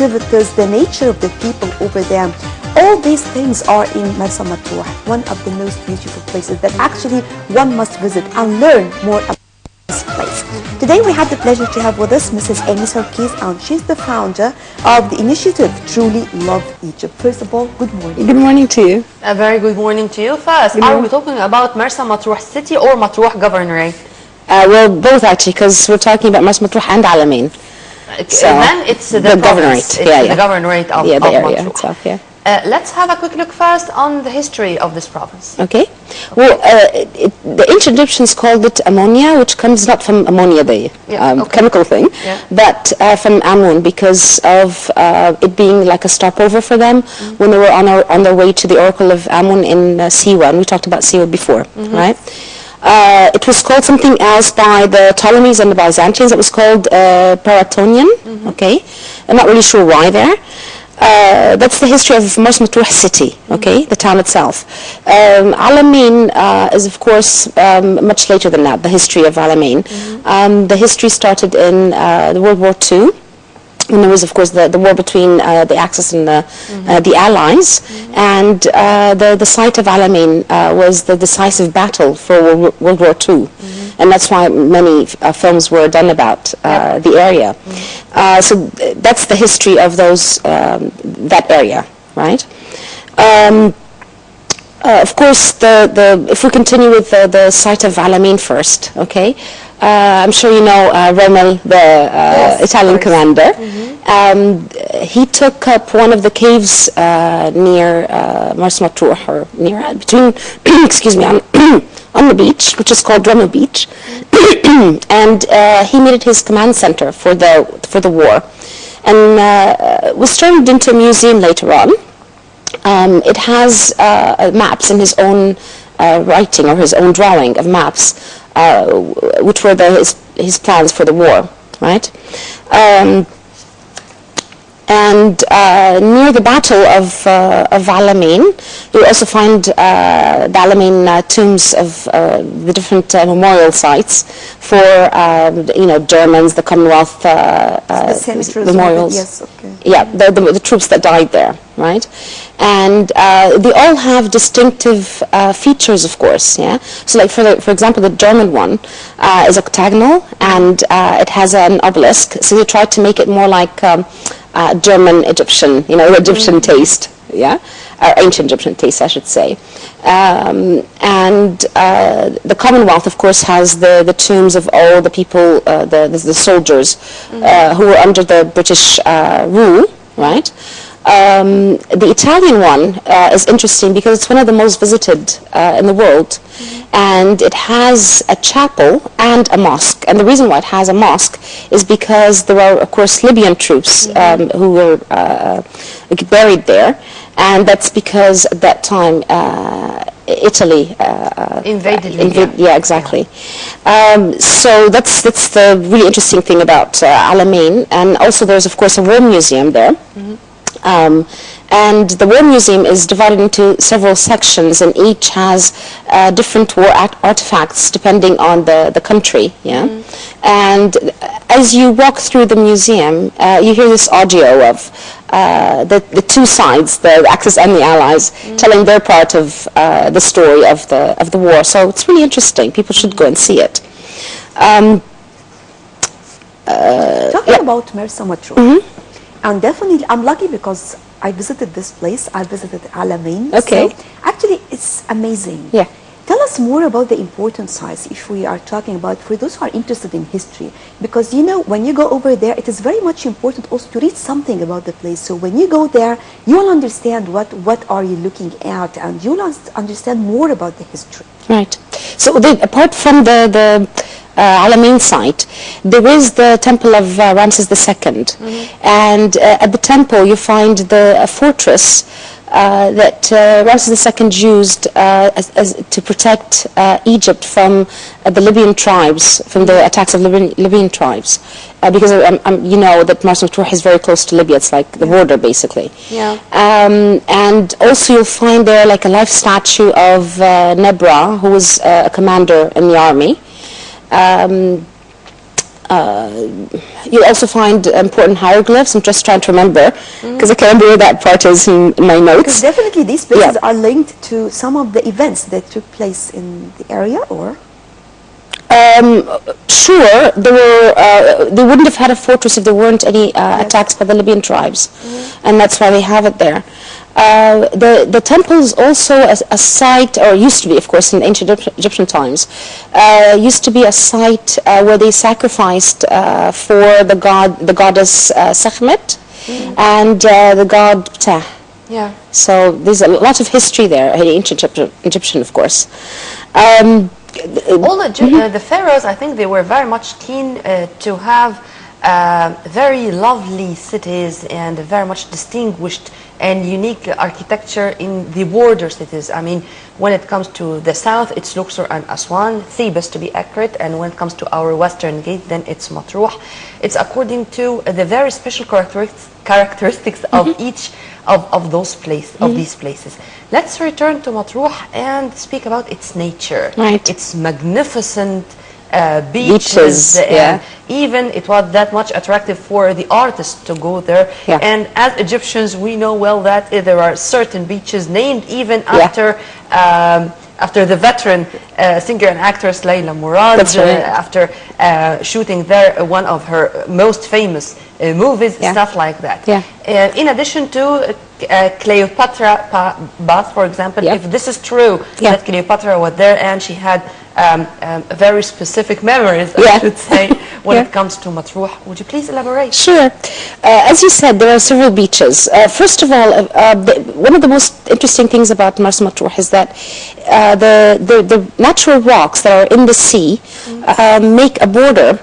activities, the nature of the people over there. All these things are in Marsa Matruh, one of the most beautiful places that actually one must visit and learn more about this place. Today we have the pleasure to have with us Mrs. Amy Sarkis, and she's the founder of the initiative Truly Love Egypt. First of all, good morning. Good morning to you. A very good morning to you. First, are we talking about Marsa Matruh city or Matruh governorate? Well, both actually, because we're talking about Marsa Matruh and Alamein. So then it's the governorate. It's the governorate of the area Matruh. itself, yeah. Let's have a quick look first on the history of this province. Okay. Well, the ancient Egyptians called it ammonia, which comes not from ammonia, the chemical thing, but from Amun, because of it being like a stopover for them when they were on their way to the Oracle of Amun in Siwa. And we talked about Siwa before, right? It was called something else by the Ptolemies and the Byzantines. It was called Paratonian, okay? I'm not really sure why there. That's the history of Marsa Matruh city, okay, the town itself. Alamein is, of course, much later than that, the history of Alamein. The history started in the World War II, when there was, of course, the war between the Axis and the Allies, and the site of Alamein was the decisive battle for World War II. And that's why many films were done about the area. So that's the history of those that area, right? Of course, if we continue with the site of Alamein first, okay? I'm sure you know Rommel, the Italian commander. He took up one of the caves near Marsa Matruh, or near between, excuse me, on the beach, which is called Rommel Beach, and he made it his command center for the war, and was turned into a museum later on. It has maps in his own writing, or his own drawing of maps, which were his plans for the war, right? And near the Battle of Alamein, you also find the Alamein tombs of the different memorial sites for Germans, the Commonwealth memorials. Yes, okay. Yeah, the troops that died there, right? And they all have distinctive features, of course. Yeah. So, like for example, the German one is octagonal, and it has an obelisk. So they tried to make it more like German Egyptian, Egyptian taste, or ancient Egyptian taste, I should say. And the Commonwealth, of course, has the tombs of all the people, the soldiers who were under the British rule, right? The Italian one is interesting because it's one of the most visited in the world, and it has a chapel and a mosque. And the reason why it has a mosque is because there are, of course, Libyan troops who were buried there, and that's because at that time Italy invaded Libya. Yeah, exactly. So that's the really interesting thing about Alamein. And also there's, of course, a war museum there. And the War Museum is divided into several sections, and each has different war artifacts depending on the country. Yeah, and as you walk through the museum, you hear this audio of the two sides, the Axis and the Allies, telling their part of the story of the war. So it's really interesting. People should go and see it. Talking about Marsa Matruh. And definitely, I'm lucky because I visited this place. I visited Alamein. Okay. So actually, it's amazing. Yeah. Tell us more about the important sites, if we are talking about, for those who are interested in history. Because, when you go over there, it is very much important also to read something about the place. So when you go there, you will understand what are you looking at, and you will understand more about the history. Right. So apart from the Alamein site, there is the temple of Ramses II, and at the temple you find a fortress that Ramses II used to protect Egypt from the Libyan tribes, from the attacks of Libyan tribes, because you know that Marsa Matruh is very close to Libya. It's like the border, basically. Yeah. And also you'll find there like a life statue of Nebra, who was a commander in the army. You'll also find important hieroglyphs. I'm just trying to remember because I can't remember where that part is in my notes. Because definitely these places are linked to some of the events that took place in the area, or? Sure, there were. They wouldn't have had a fortress if there weren't any attacks by the Libyan tribes, and that's why they have it there. The temple is also a site, or used to be, of course, in ancient Egyptian times, used to be a site where they sacrificed for the goddess Sekhmet and the god Ptah. Yeah. So there's a lot of history there, ancient Egyptian, of course. All the pharaohs, I think they were very much keen to have very lovely cities and very much distinguished and unique architecture in the border cities. I mean, when it comes to the south, it's Luxor and Aswan, Thebes to be accurate, and when it comes to our western gate, then it's Matruh. It's according to the very special characteristics of each of those these places. Let's return to Matruh and speak about its nature. Right. Its magnificent beaches, and even it was that much attractive for the artists to go there. And as Egyptians, we know well that there are certain beaches named even after the veteran singer and actress Layla Murad. That's right. After shooting there one of her most famous movies, stuff like that. In addition to Cleopatra bath, for example, if this is true that Cleopatra was there and she had very specific memories, I should say, when it comes to Matruh. Would you please elaborate? Sure. As you said, there are several beaches. First of all, one of the most interesting things about Marsa Matruh is that the natural rocks that are in the sea make a border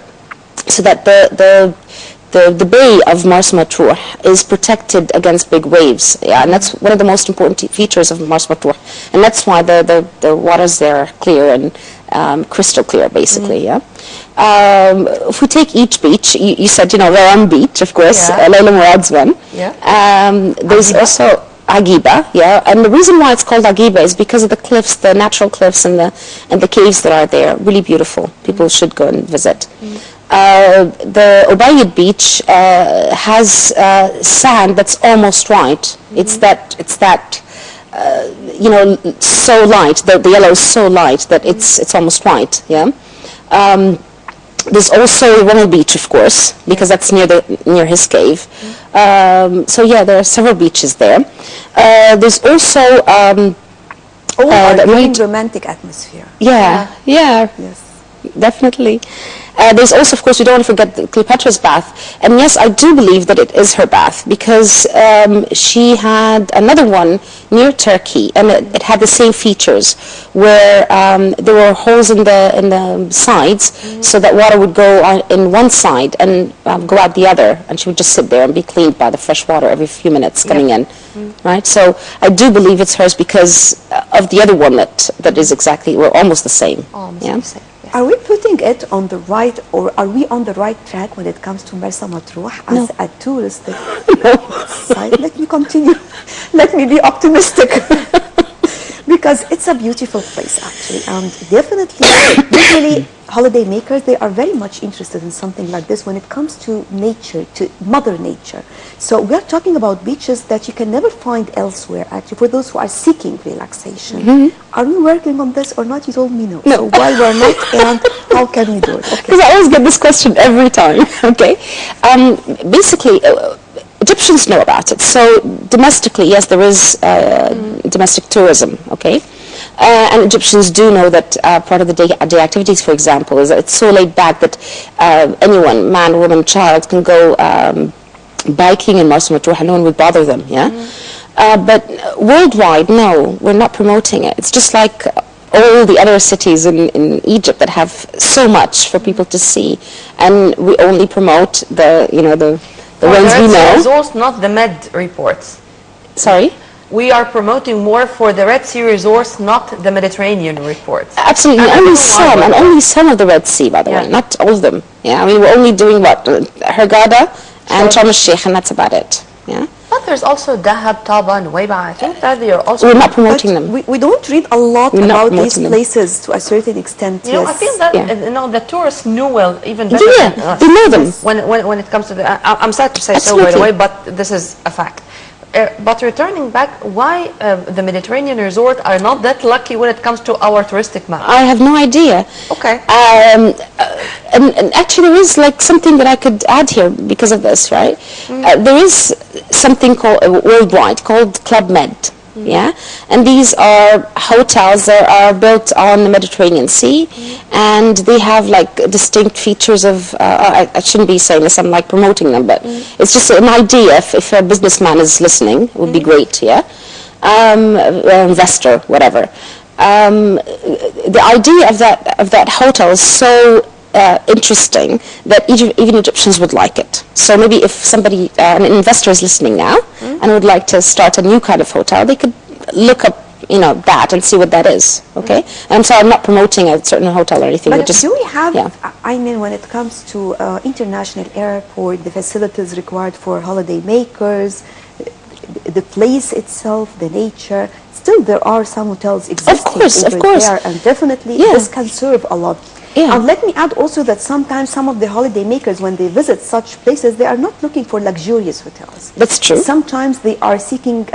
so that the bay of Marsa Matruh is protected against big waves, and that's one of the most important features of Marsa Matruh, and that's why the waters there are clear and crystal clear, basically. If we take each beach, you said, Ram Beach, of course, Layla Murad's one. There's also Agiba, and the reason why it's called Agiba is because of the cliffs, the natural cliffs and the caves that are there. Really beautiful. People should go and visit. The Ubaid beach has sand that's almost white. It's that so light. The yellow is so light that it's almost white. There's also Rummel Beach, of course, because that's near his cave. So there are several beaches there. There's also romantic atmosphere. Yes, definitely. There's also, of course, we don't want to forget Cleopatra's bath. And yes, I do believe that it is her bath because she had another one near Turkey, and it had the same features, where there were holes in the sides, so that water would go in one side and go out the other, and she would just sit there and be cleaned by the fresh water every few minutes coming in. Right? So I do believe it's hers because of the other one that is exactly, almost the same. Almost the same. Are we putting it on the right, or are we on the right track when it comes to Marsa Matruh as a touristic site? Let me continue. Let me be optimistic. Because it's a beautiful place, actually. And definitely, usually holiday makers, they are very much interested in something like this when it comes to nature, to Mother Nature. So we're talking about beaches that you can never find elsewhere, actually, for those who are seeking relaxation. Are we working on this or not? You told me no. So why we're not, and how can we do it? Because I always get this question every time. Okay. Basically, Egyptians know about it. So domestically, yes, there is domestic tourism, okay? And Egyptians do know that part of the day activities, for example, is that it's so laid back that anyone, man, woman, child, can go biking in Marsa Matruh and no one would bother them, but worldwide, no, we're not promoting it. It's just like all the other cities in Egypt that have so much for people to see, and we only promote the ones we know. Resorts, not the Med reports. Sorry? We are promoting more for the Red Sea resorts, not the Mediterranean reports. Absolutely, only some of the Red Sea, by the way, not all of them. Yeah, I mean, we're only doing what? Hurghada and Sharm el-Sheikh, and that's about it. Yeah. But there's also Dahab, Taba, and Nuweiba. I think that they are also... We're not promoting them. We don't read a lot about these places to a certain extent. You know, I think that the tourists know well, even better than us. They know them. When it comes to the... I'm sad to say Absolutely. so, by the way, but this is a fact. But returning back, why the Mediterranean resort are not that lucky when it comes to our touristic map? I have no idea. Okay. And actually there is like something that I could add here because of this, right? There is something called worldwide called Club Med. Yeah, and these are hotels that are built on the Mediterranean Sea, and they have like distinct features of, I shouldn't be saying this, I'm like promoting them, but it's just an idea if a businessman is listening, it would be great, yeah, investor, whatever. The idea of that hotel is so interesting that even Egyptians would like it. So maybe if somebody, an investor is listening now and would like to start a new kind of hotel, they could look up, that and see what that is. Okay, and so I'm not promoting a certain hotel or anything. But do we have? I mean, when it comes to international airport, the facilities required for holiday makers, the place itself, the nature. Still, there are some hotels existing over there, and definitely this can serve a lot. And let me add also that sometimes some of the holiday makers, when they visit such places, they are not looking for luxurious hotels. That's true. Sometimes they are seeking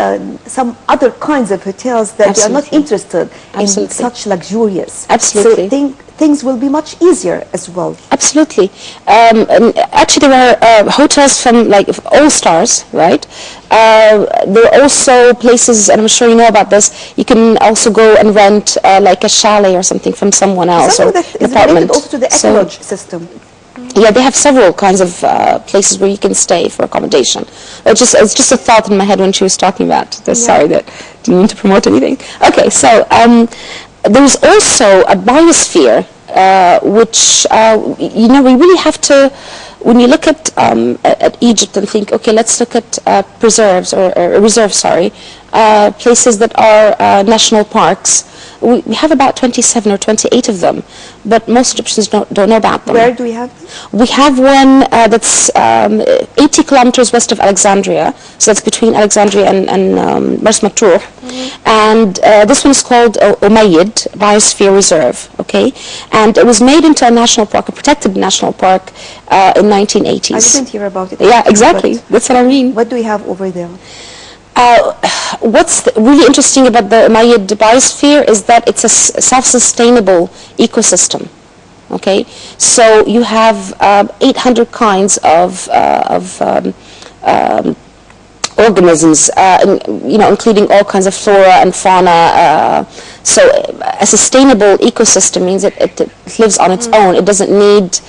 some other kinds of hotels that they are not interested in such luxurious. Absolutely. So things will be much easier as well. Absolutely. And actually there are hotels from like all stars, right? There are also places, and I'm sure you know about this, you can also go and rent like a chalet or something from someone else, or an apartment. Also to the Ecolodge system. Yeah, they have several kinds of places where you can stay for accommodation. It's just a thought in my head when she was talking about this. Sorry, that didn't mean to promote anything. Okay, so there's also a biosphere, which we really have to. When you look at Egypt and think, okay, let's look at preserves or reserves, places that are national parks. We have about 27 or 28 of them, but most Egyptians don't know about them. Where do we have them? We have one that's 80 kilometers west of Alexandria, so that's between Alexandria and Mars Matruh. And this one is called Umayyad Biosphere Reserve, okay? And it was made into a national park, a protected national park in 1980s. I didn't hear about it. Yeah, exactly. That's what I mean. What do we have over there? What's really interesting about the Umayyad biosphere is that it's a self-sustainable ecosystem. Okay, so you have 800 kinds of organisms, including all kinds of flora and fauna. So a sustainable ecosystem means it lives on its own. It doesn't need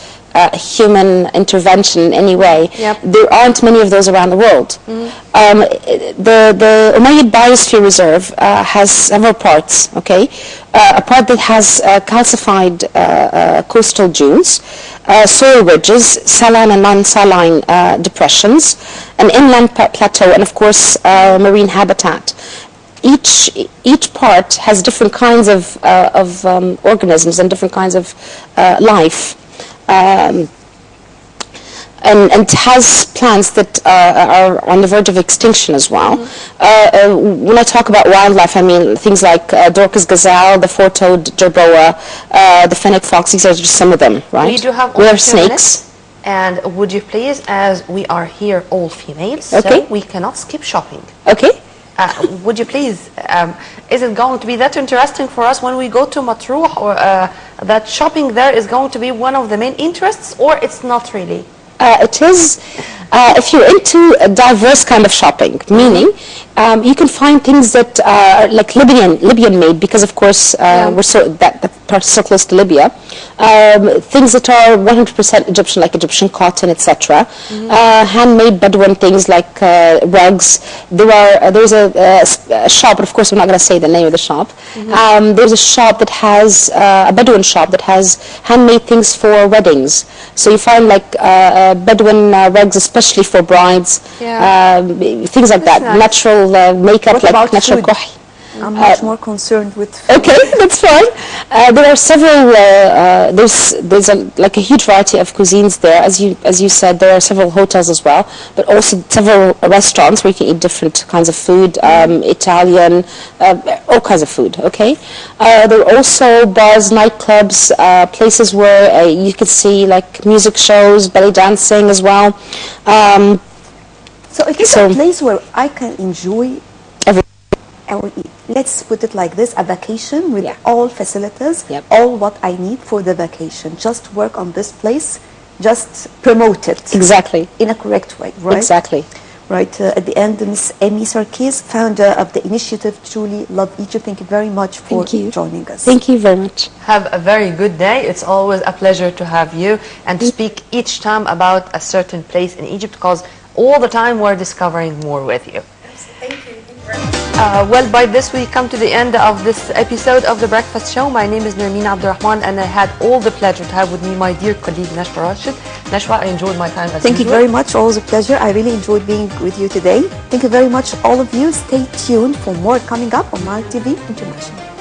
human intervention in any way. There aren't many of those around the world. The Umayyad Biosphere Reserve has several parts. Okay, a part that has calcified coastal dunes, soil ridges, saline and non-saline depressions, an inland plateau, and of course marine habitat. Each part has different kinds of organisms and different kinds of life. And has plants that are on the verge of extinction as well. When I talk about wildlife, I mean things like Dorcas gazelle, the four-toed jerboa, the fennec fox. These are just some of them, right? We do have we have snakes. And would you please, as we are here all females, so we cannot skip shopping. Okay. Would you please, is it going to be that interesting for us when we go to Matruh, or that shopping there is going to be one of the main interests, or it's not really? It is, if you're into a diverse kind of shopping, meaning you can find things that are like Libyan made, because of course we're that part is so close to Libya. Things that are 100% Egyptian, like Egyptian cotton, etc. Handmade Bedouin things like rugs. There's a shop, but of course I'm not going to say the name of the shop. There's a shop that has a Bedouin shop that has handmade things for weddings. So you find like Bedouin rugs, especially for brides, things like that. Natural makeup, like natural kohl. I'm much more concerned with food. Okay, that's fine. There are several. There's like a huge variety of cuisines there, as you said. There are several hotels as well, but also several restaurants where you can eat different kinds of food, Italian, all kinds of food. Okay, there are also bars, nightclubs, places where you could see like music shows, belly dancing as well. So it is a place where I can enjoy let's put it like this, a vacation with all facilities, all what I need for the vacation. Just work on this place, just promote it. Exactly. In a correct way, right? Exactly. Right. At the end, Ms. Amy Sarkis, founder of the initiative Truly Love Egypt. Thank you very much for joining us. Thank you very much. Have a very good day. It's always a pleasure to have you and to speak each time about a certain place in Egypt, because all the time we're discovering more with you. Thank you. Thank you very much. Well, by this we come to the end of this episode of The Breakfast Show. My name is Nermeen Abdurrahman, and I had all the pleasure to have with me my dear colleague Nashwa Rashid. Nashwa, I enjoyed my time as Thank you very much. Always a pleasure. I really enjoyed being with you today. Thank you very much, all of you. Stay tuned for more coming up on Nile TV International.